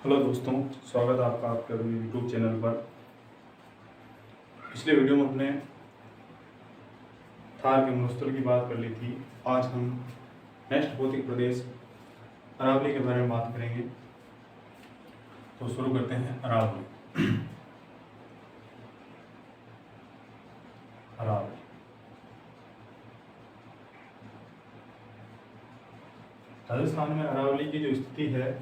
Hello दोस्तों, स्वागत है आपका आपके यूट्यूब चैनल पर। पिछले वीडियो में हमने थार के मरुस्थल की बात कर ली थी। आज हम नेक्स्ट भौतिक प्रदेश अरावली के बारे में बात करेंगे। तो शुरू करते हैं। अरावली। अरावली राजस्थान में अरावली की जो स्थिति है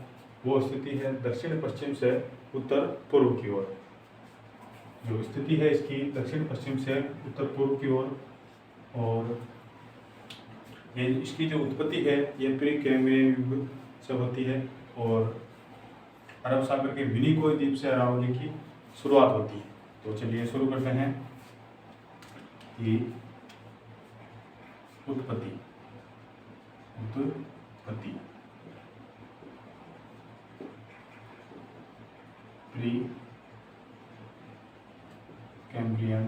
वो स्थिति है दक्षिण पश्चिम से उत्तर पूर्व की ओर। जो स्थिति है इसकी दक्षिण पश्चिम से उत्तर पूर्व की ओर, और ये इसकी जो उत्पत्ति है ये प्री कैम्ब्रियन युग से होती है और अरब सागर के मिनिकोय द्वीप से अरावली की शुरुआत होती है। तो चलिए शुरू करते हैं कि उत्पत्ति प्री कैम्ब्रियन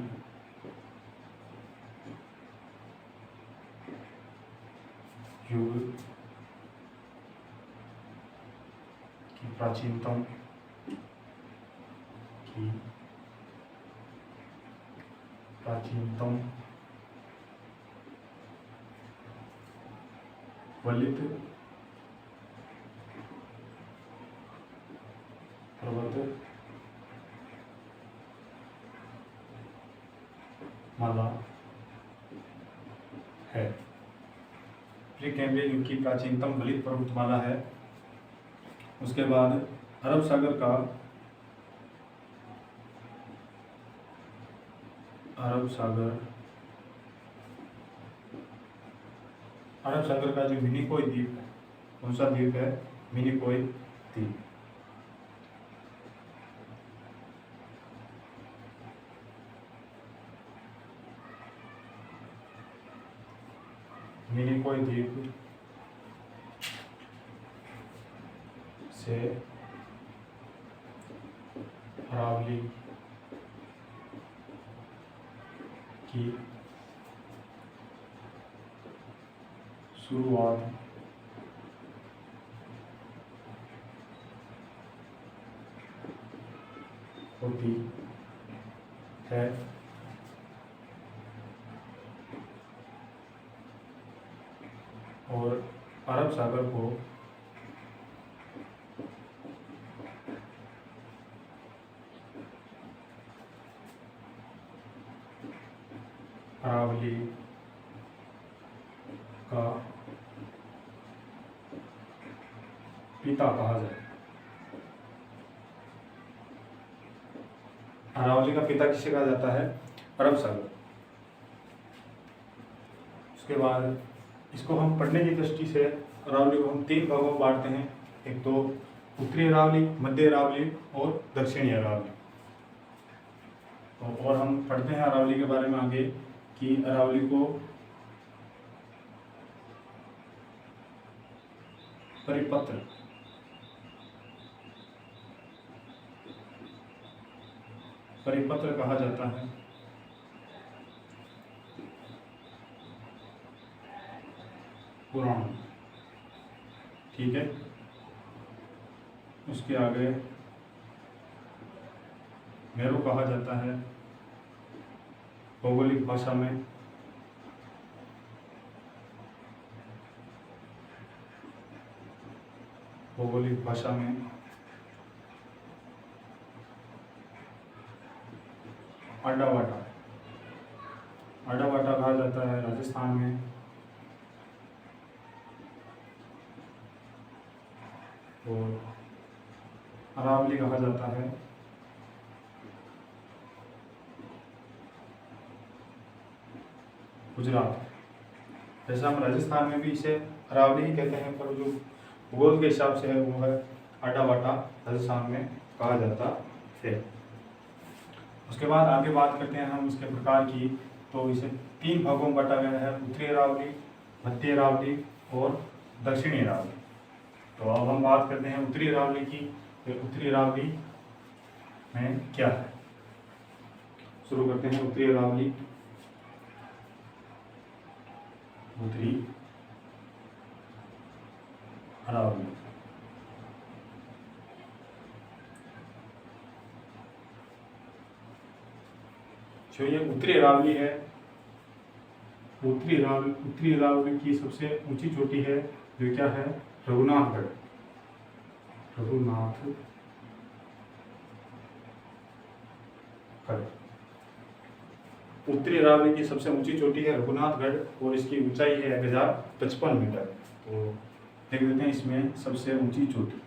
युग की प्राचीनतम वलित पर्वत माला है। प्री कैम्ब्रियन युग की प्राचीनतम वलित पर्वतमाला है। उसके बाद अरब सागर का जो मिनिकोय द्वीप है, कौन सा द्वीप है? मिनिकोय द्वीप। मिनिकोय द्वीप से अरावली की शुरुआत होती है। और अरब सागर को अरावली का पिता कहा जाए। अरावली का पिता किसे कहा जाता है? अरब सागर। उसके बाद इसको हम पढ़ने की दृष्टि से अरावली को हम तीन भागों में बांटते हैं। एक तो उत्तरी अरावली, मध्य अरावली और दक्षिणी अरावली। तो और हम पढ़ते हैं अरावली के बारे में आगे कि अरावली को परिपत्र कहा जाता है। पुराण, ठीक है। उसके आगे मेरो कहा जाता है भौगोलिक भाषा में। आडावाटा कहा जाता है राजस्थान में। और अरावली कहा जाता है गुजरात। जैसे हम राजस्थान में भी इसे अरावली ही कहते हैं, पर जो भूगोल के हिसाब से है वो है आडावाटा, राजस्थान में कहा जाता है। उसके बाद आगे बात करते हैं हम इसके प्रकार की। तो इसे तीन भागों में बांटा गया है, उत्तरी अरावली, मध्य अरावली और दक्षिणी अरावली। तो अब हम बात करते हैं उत्तरी अरावली की। उत्तरी अरावली में क्या है? शुरू करते हैं उत्तरी अरावली। उत्तरी अरावली जो ये उत्तरी अरावली है, उत्तरी अरावली की सबसे ऊंची चोटी है जो क्या है, रघुनाथगढ़। उत्तरी अरावली की सबसे ऊंची चोटी है रघुनाथगढ़ और इसकी ऊंचाई है 1055 मीटर। तो देख लेते हैं इसमें सबसे ऊंची चोटी,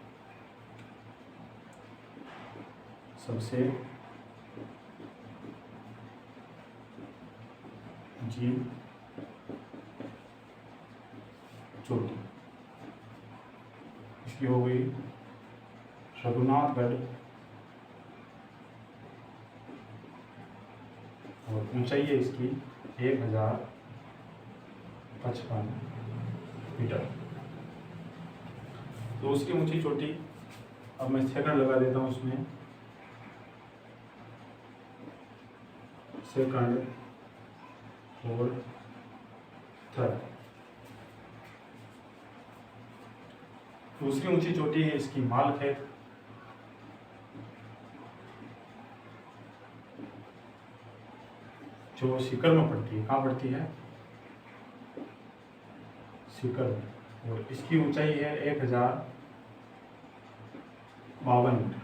सबसे ऊंची चोटी इसकी हो गई रघुनाथगढ़ और ऊंचाई है इसकी 1055 मीटर। तो उसकी ऊंची चोटी, अब मैं सेकंड लगा देता हूँ उसमें, सेकंड और थर्ड। दूसरी ऊंची चोटी है इसकी मालखेत, जो सीकर में पड़ती है। कहाँ पड़ती है? सीकर में, और इसकी ऊंचाई है 1052 मीटर।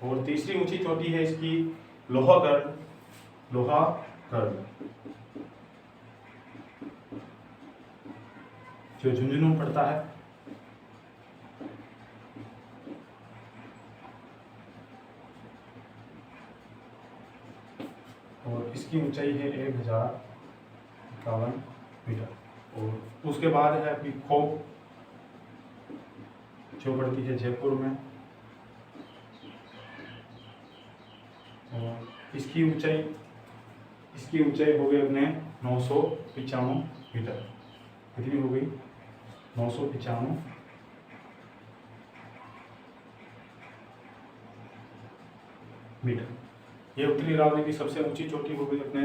और तीसरी ऊंची चोटी है इसकी लोहागढ़, जो झुंझुनू में पड़ता है। और इसकी ऊंचाई है 1051 मीटर। और उसके बाद है अपनी खो, जो पड़ती है जयपुर में, और इसकी ऊंचाई हो गई अपने 995 मीटर। कितनी हो गई? 995 मीटर। ये उत्तरी अरावली की सबसे ऊंची चोटी हो गई अपने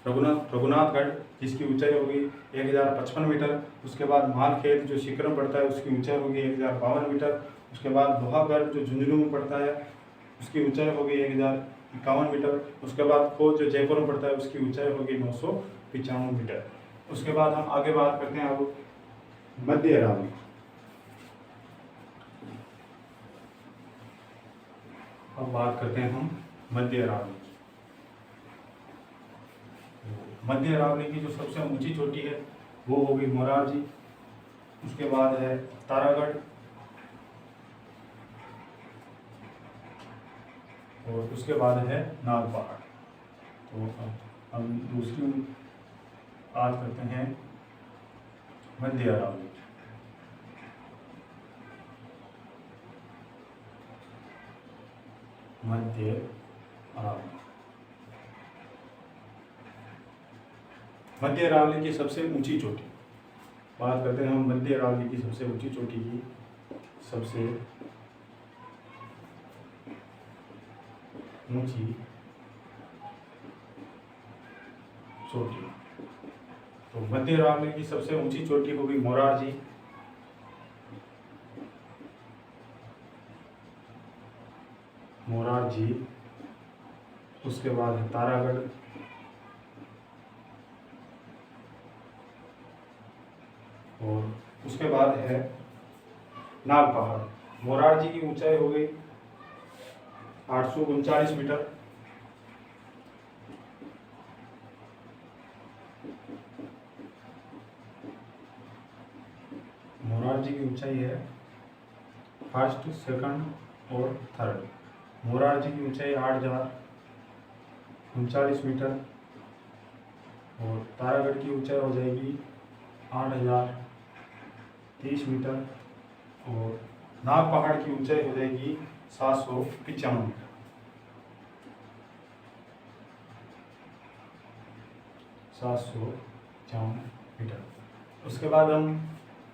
रघुनाथगढ़, जिसकी ऊंचाई हो गई 1055 मीटर। उसके बाद मालखेत जो सीकर में पड़ता है उसकी ऊंचाई होगी 1052 मीटर। उसके बाद लोहागढ़ जो झुंझुनू में पड़ता है उसकी ऊंचाई होगी 1051 मीटर। उसके बाद खो जो जयपुर में पड़ता है उसकी ऊंचाई होगी 995 मीटर। उसके बाद हम आगे बात करते हैं अब मध्य अरावली। अब बात करते हैं हम मध्य अरावली। मध्य अरावली की जो सबसे ऊंची चोटी है वो होगी मोरारजी। उसके बाद है तारागढ़, और उसके बाद है नाग पहाड़। तो हम दूसरी बात करते हैं मध्य अरावली। मध्य अरावली, मध्य अरावली की सबसे ऊंची चोटी। बात करते हैं हम मध्य अरावली की सबसे ऊंची चोटी की। सबसे ऊंची चोटी, तो मध्य अरावली की सबसे ऊंची चोटी होगी मोरारजी। उसके बाद है तारागढ़, और उसके बाद है नाग पहाड़। मोरारजी की ऊंचाई हो गई 839 मीटर। मोरारजी की ऊंचाई है फर्स्ट, सेकंड और थर्ड। मोरारजी की ऊंचाई 8039 मीटर, और तारागढ़ की ऊंचाई हो जाएगी 8030 मीटर, और नाग पहाड़ की ऊंचाई हो जाएगी 795 मीटर। 795 मीटर। उसके बाद हम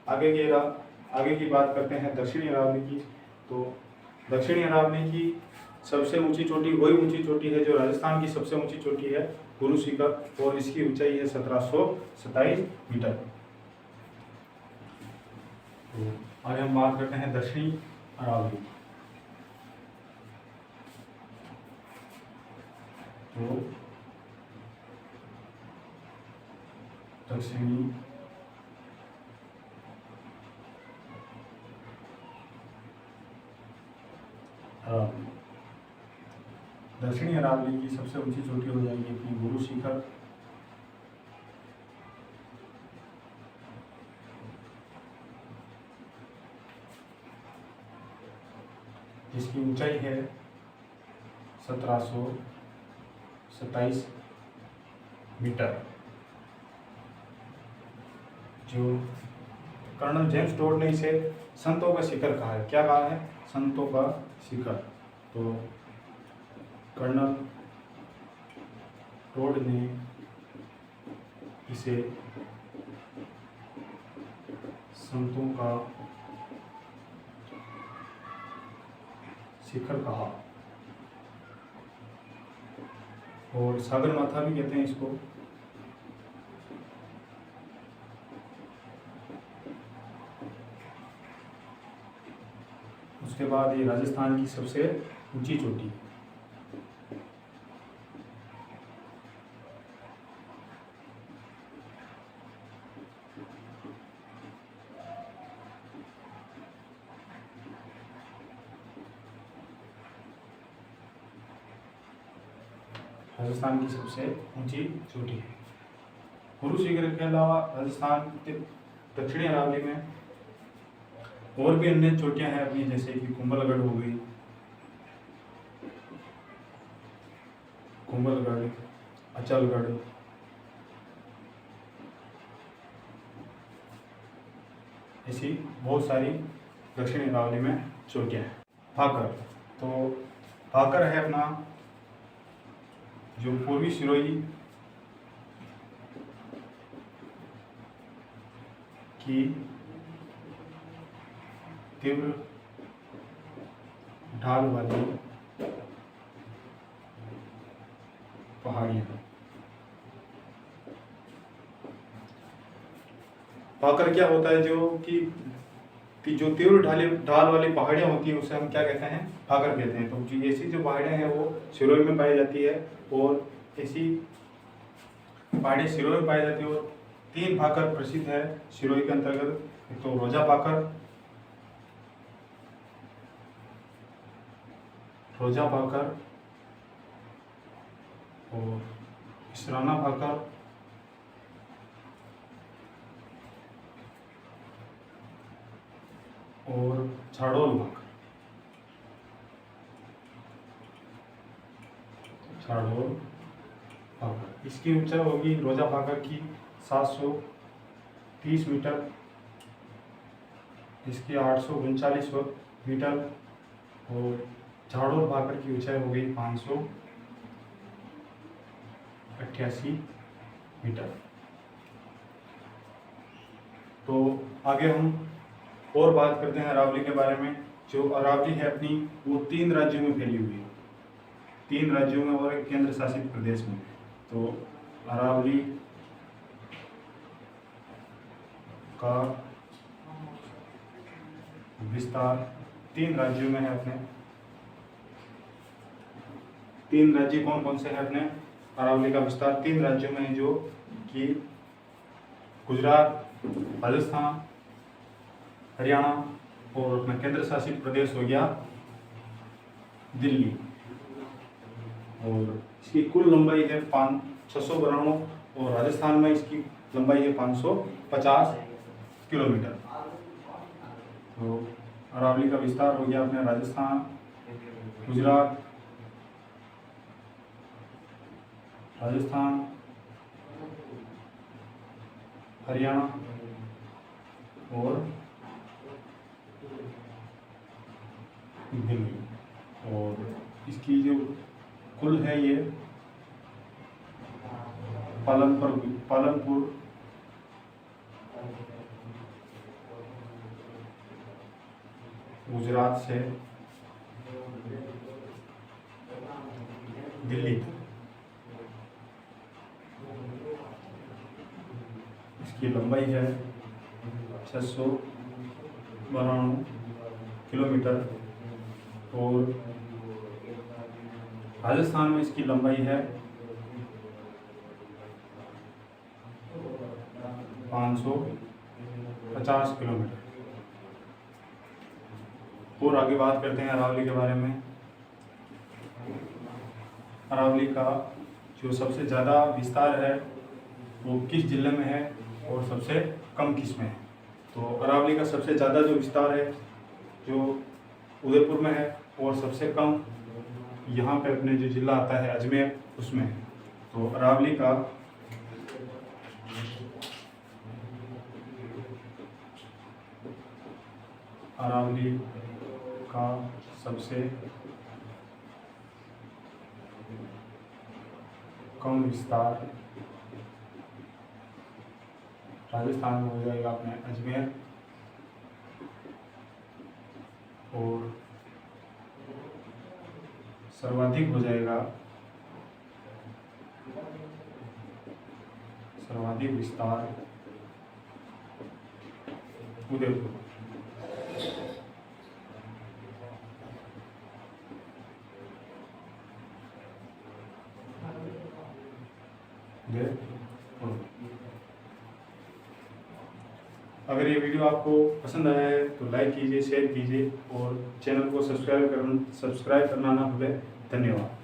आगे की बात करते हैं दक्षिणी अरावली की। तो दक्षिणी अरावली की सबसे ऊंची चोटी वही ऊंची चोटी है जो राजस्थान की सबसे ऊंची चोटी है, गुरु शिखर, और इसकी ऊंचाई है 1727 मीटर। तो आगे हम बात करते हैं दक्षिणी अरावली। तो दक्षिणी अरावली। दक्षिणी अरावली की सबसे ऊंची चोटी हो जाएगी अपनी गुरु शिखर, जिसकी ऊंचाई है 1727 मीटर। जो कर्नल जेम्स टोड ने इसे संतों का शिखर कहा है। क्या कहा है? संतों का शिखर। तो कर्नल टोड ने इसे संतों का शिखर कहा, और सागरमाथा भी कहते हैं इसको। उसके बाद ये राजस्थान की सबसे ऊंची चोटी। राजस्थान की सबसे ऊंची चोटी है। गुरु शिखर के अलावा राजस्थान के दक्षिणी अरावली में और भी अन्य चोटियां हैं अपनी, जैसे कि कुंभलगढ़ हो गई, कुंभलगढ़, अचलगढ़, ऐसी बहुत सारी दक्षिणी अरावली में चोटियां हैं। भाकर, तो भाकर है अपना जो पूर्वी सिरोही की तीव्र ढाल वाली पहाड़ियां। भाकर क्या होता है? जो कि जो तीव्र ढाल वाली पहाड़ियां होती है उसे हम क्या कहते हैं? भाकर कहते हैं। तो जो ऐसी जो पहाड़ियां हैं वो सिरोही में पाई जाती है, और ऐसी पहाड़ियां सिरोही में पाई जाती है। और 3 भाकर प्रसिद्ध है सिरोही के अंतर्गत। एक तो रोजा भाकर, और इसराना भाकर, और झाड़ोल भाकर। इसकी ऊंचाई होगी रोजा भाकर की 730 मीटर, इसकी 839 मीटर, और झाड़ोल भाकर की ऊंचाई हो गई 588 मीटर। तो आगे हम और बात करते हैं अरावली के बारे में। जो अरावली है अपनी वो 3 राज्यों में फैली हुई है, 3 राज्यों में और एक केंद्र शासित प्रदेश में। तो अरावली का विस्तार 3 राज्यों में है अपने। 3 राज्य कौन कौन से हैं अपने? अरावली का विस्तार 3 राज्यों में है, जो कि गुजरात, राजस्थान, हरियाणा, और अपना केंद्र शासित प्रदेश हो गया दिल्ली। और इसकी कुल लंबाई है 692, और राजस्थान में इसकी लंबाई है 550 किलोमीटर। तो अरावली का विस्तार हो गया अपने राजस्थान, गुजरात, हरियाणा और दिल्ली। और इसकी जो कुल है ये पालनपुर, गुजरात से दिल्ली तक इसकी लंबाई है 692 किलोमीटर। और राजस्थान में इसकी लंबाई है 550 किलोमीटर। और आगे बात करते हैं अरावली के बारे में। अरावली का जो सबसे ज़्यादा विस्तार है वो किस जिले में है और सबसे कम किस में है। तो अरावली का सबसे ज़्यादा जो विस्तार है जो उदयपुर में है और सबसे कम यहाँ पे अपने जो जिला आता है अजमेर उसमें है। तो अरावली का सबसे कम विस्तार राजस्थान में हो जाएगा अपने अजमेर, और सर्वाधिक हो जाएगा सर्वाधिक विस्तार उदयपुर। अगर ये वीडियो आपको पसंद आया है तो लाइक कीजिए, शेयर कीजिए और चैनल को सब्सक्राइब करना ना भूलें। धन्यवाद।